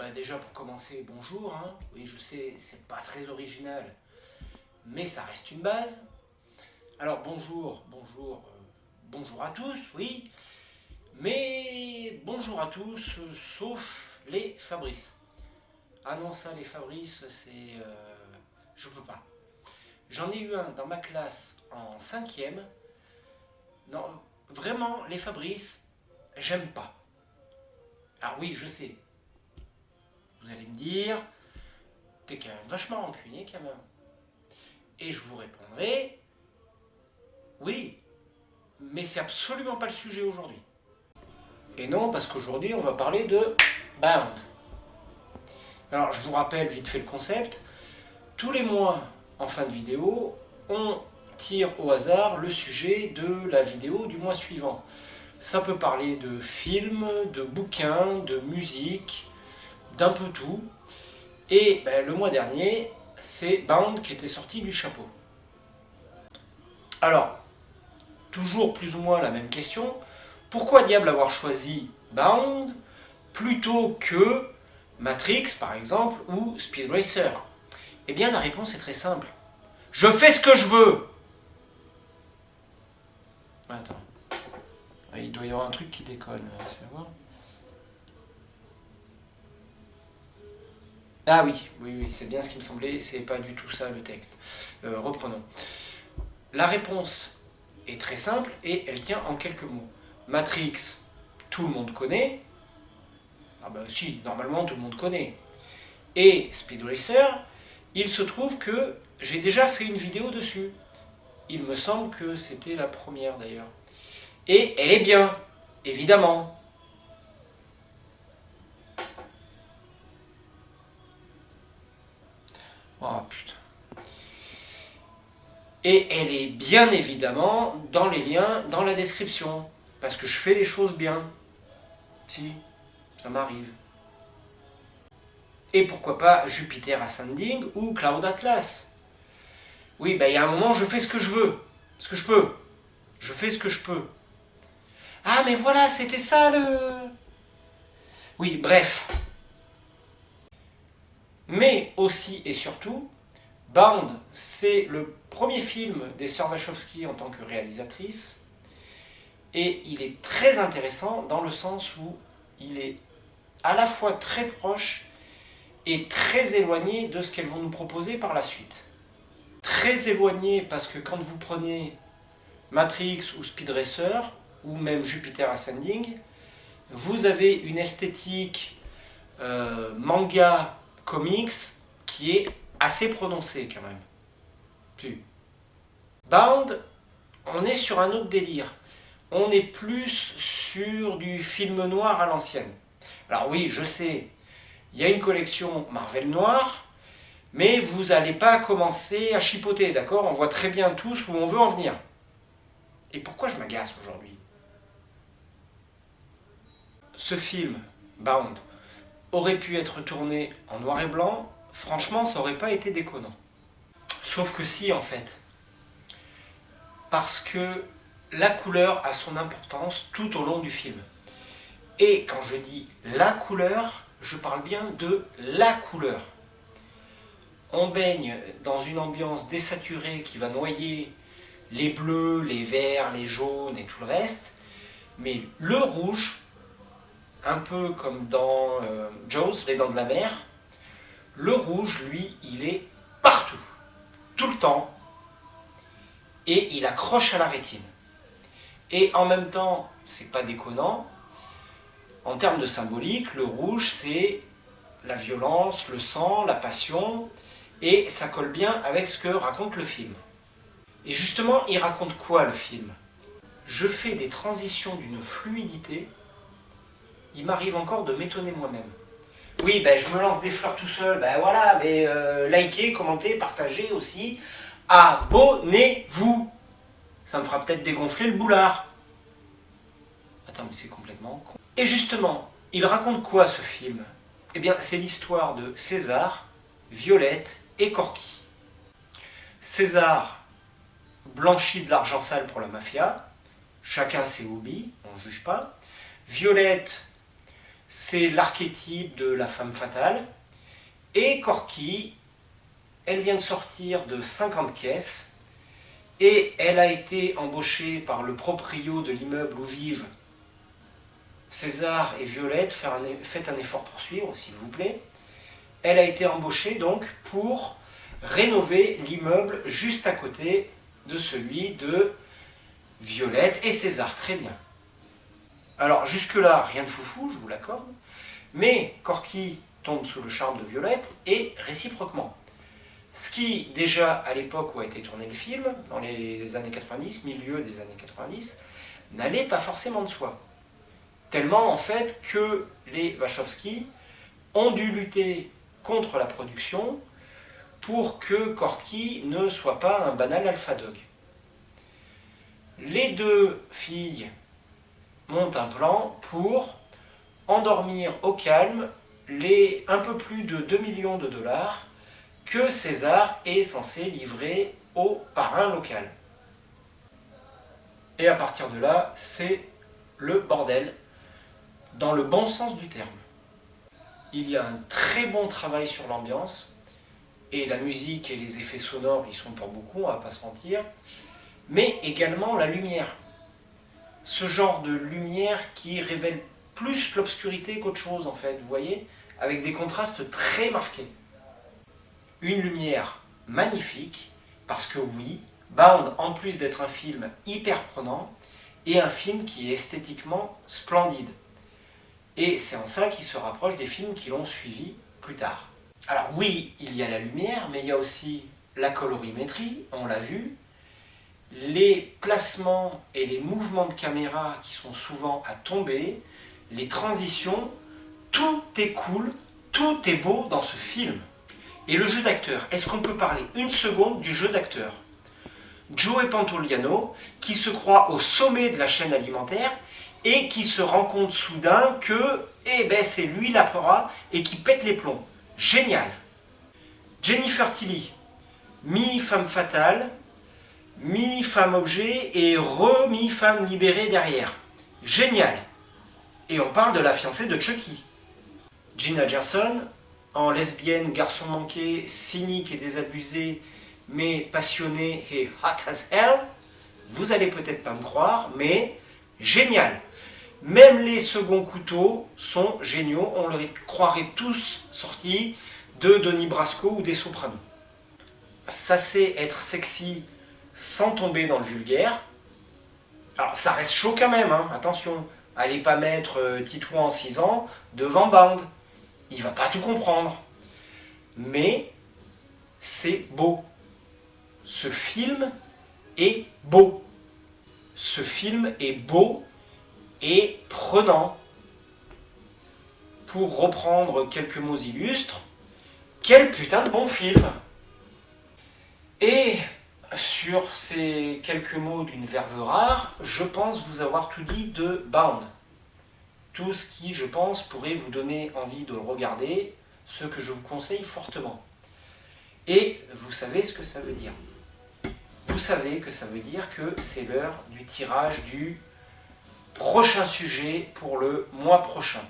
Déjà pour commencer, bonjour. Hein. Oui, je sais, c'est pas très original, mais ça reste une base. Alors bonjour à tous, oui. Mais bonjour à tous, sauf les Fabrice. Ah non, ça, les Fabrice, c'est... je peux pas. J'en ai eu un dans ma classe en 5e. Non, vraiment, les Fabrice, j'aime pas. Alors oui, je sais. Vous allez me dire, t'es quand même vachement rancunier quand même. Et je vous répondrai, oui, mais c'est absolument pas le sujet aujourd'hui. Et non, parce qu'aujourd'hui, on va parler de Bound. Alors, je vous rappelle vite fait le concept. Tous les mois, en fin de vidéo, on tire au hasard le sujet de la vidéo du mois suivant. Ça peut parler de films, de bouquins, de musique, d'un peu tout. Et le mois dernier, c'est Bound qui était sorti du chapeau. Alors, toujours plus ou moins la même question. Pourquoi diable avoir choisi Bound plutôt que Matrix par exemple ou Speed Racer? Eh bien la réponse est très simple. Je fais ce que je veux. Attends. Il doit y avoir un truc qui déconne. Ah oui, c'est bien ce qui me semblait, c'est pas du tout ça le texte. Reprenons. La réponse est très simple et elle tient en quelques mots. Matrix, tout le monde connaît. Ah bah si, normalement tout le monde connaît. Et Speed Racer, il se trouve que j'ai déjà fait une vidéo dessus. Il me semble que c'était la première d'ailleurs. Et elle est bien, évidemment. Oh putain. Et elle est bien évidemment dans les liens, dans la description. Parce que je fais les choses bien. Si, ça m'arrive. Et pourquoi pas Jupiter Ascending ou Cloud Atlas. Oui, il y a un moment, je fais ce que je veux. Ce que je peux. Je fais ce que je peux. Ah, mais voilà, c'était ça le... Oui, bref. Mais aussi et surtout, Bound, c'est le premier film des sœurs Wachowski en tant que réalisatrice. Et il est très intéressant dans le sens où il est à la fois très proche et très éloigné de ce qu'elles vont nous proposer par la suite. Très éloigné parce que quand vous prenez Matrix ou Speed Racer, ou même Jupiter Ascending, vous avez une esthétique manga, comics, qui est assez prononcée quand même. Plus. Bound, on est sur un autre délire. On est plus sur du film noir à l'ancienne. Alors oui, je sais, il y a une collection Marvel Noir, mais vous n'allez pas commencer à chipoter, d'accord? On voit très bien tous où on veut en venir. Et pourquoi je m'agace aujourd'hui? Ce film, Bound, aurait pu être tourné en noir et blanc, franchement, ça aurait pas été déconnant. Sauf que si, en fait. Parce que la couleur a son importance tout au long du film. Et quand je dis la couleur, je parle bien de la couleur. On baigne dans une ambiance désaturée qui va noyer les bleus, les verts, les jaunes et tout le reste. Mais le rouge, un peu comme dans Jaws, les dents de la mer, le rouge, lui, il est partout, tout le temps, et il accroche à la rétine. Et en même temps, c'est pas déconnant, en termes de symbolique, le rouge, c'est la violence, le sang, la passion, et ça colle bien avec ce que raconte le film. Et justement, il raconte quoi le film? Je fais des transitions d'une fluidité, il m'arrive encore de m'étonner moi-même. Oui, je me lance des fleurs tout seul, voilà, mais likez, commentez, partagez aussi, abonnez-vous. Ça me fera peut-être dégonfler le boulard. Attends, mais c'est complètement con. Et justement, il raconte quoi ce film? Eh bien, c'est l'histoire de César, Violette et Corky. César blanchit de l'argent sale pour la mafia, chacun ses hobbies, on ne juge pas. Violette, c'est l'archétype de la femme fatale. Et Corky, elle vient de sortir de 50 caisses et elle a été embauchée par le proprio de l'immeuble où vivent César et Violette. Faites un effort pour suivre, s'il vous plaît. Elle a été embauchée donc pour rénover l'immeuble juste à côté de celui de Violette et César. Très bien. Alors jusque-là, rien de foufou, je vous l'accorde, mais Corky tombe sous le charme de Violette et réciproquement. Ce qui, déjà à l'époque où a été tourné le film, dans les années 90, milieu des années 90, n'allait pas forcément de soi. Tellement en fait que les Wachowski ont dû lutter contre la production pour que Corky ne soit pas un banal alpha dog. Les deux filles montent un plan pour endormir au calme les un peu plus de 2 millions de dollars que César est censé livrer au parrain local. Et à partir de là, c'est le bordel, dans le bon sens du terme. Il y a un très bon travail sur l'ambiance, et la musique et les effets sonores y sont pour beaucoup, on va pas se mentir, mais également la lumière. Ce genre de lumière qui révèle plus l'obscurité qu'autre chose en fait, vous voyez, avec des contrastes très marqués. Une lumière magnifique, parce que oui, Bound, en plus d'être un film hyper prenant, est un film qui est esthétiquement splendide. Et c'est en ça qu'il se rapproche des films qui l'ont suivi plus tard. Alors oui, il y a la lumière, mais il y a aussi la colorimétrie, on l'a vu, les placements et les mouvements de caméra qui sont souvent à tomber, les transitions, tout est cool, tout est beau dans ce film. Et le jeu d'acteur, est-ce qu'on peut parler une seconde du jeu d'acteur? Joey Pantoliano, qui se croit au sommet de la chaîne alimentaire et qui se rend compte soudain que c'est lui la proie et qui pète les plombs. Génial. Jennifer Tilly, mi-femme fatale, mi-femme objet et mi-femme libérée derrière. Génial. Et on parle de la fiancée de Chucky. Gina Gerson, en lesbienne, garçon manqué, cynique et désabusé, mais passionné et hot as hell, vous allez peut-être pas me croire, mais génial. Même les seconds couteaux sont géniaux, on les croirait tous sortis de Donnie Brasco ou des Sopranos. Ça sait être sexy sans tomber dans le vulgaire. Alors ça reste chaud quand même, hein, attention. Allez pas mettre Titouan en 6 ans devant Bound. Il va pas tout comprendre. Mais c'est beau. Ce film est beau. Ce film est beau et prenant. Pour reprendre quelques mots illustres, quel putain de bon film! Et sur ces quelques mots d'une verve rare, je pense vous avoir tout dit de Bound. Tout ce qui, je pense, pourrait vous donner envie de le regarder, ce que je vous conseille fortement. Et vous savez ce que ça veut dire. Vous savez que ça veut dire que c'est l'heure du tirage du prochain sujet pour le mois prochain.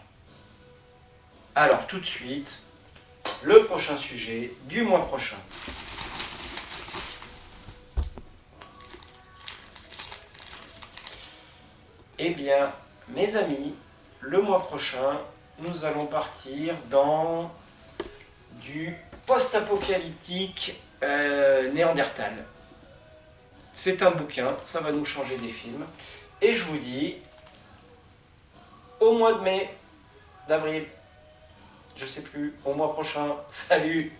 Alors tout de suite, le prochain sujet du mois prochain. Eh bien, mes amis, le mois prochain, nous allons partir dans du post-apocalyptique Néandertal. C'est un bouquin, ça va nous changer des films. Et je vous dis, au mois de mai, d'avril, je sais plus, au mois prochain, salut!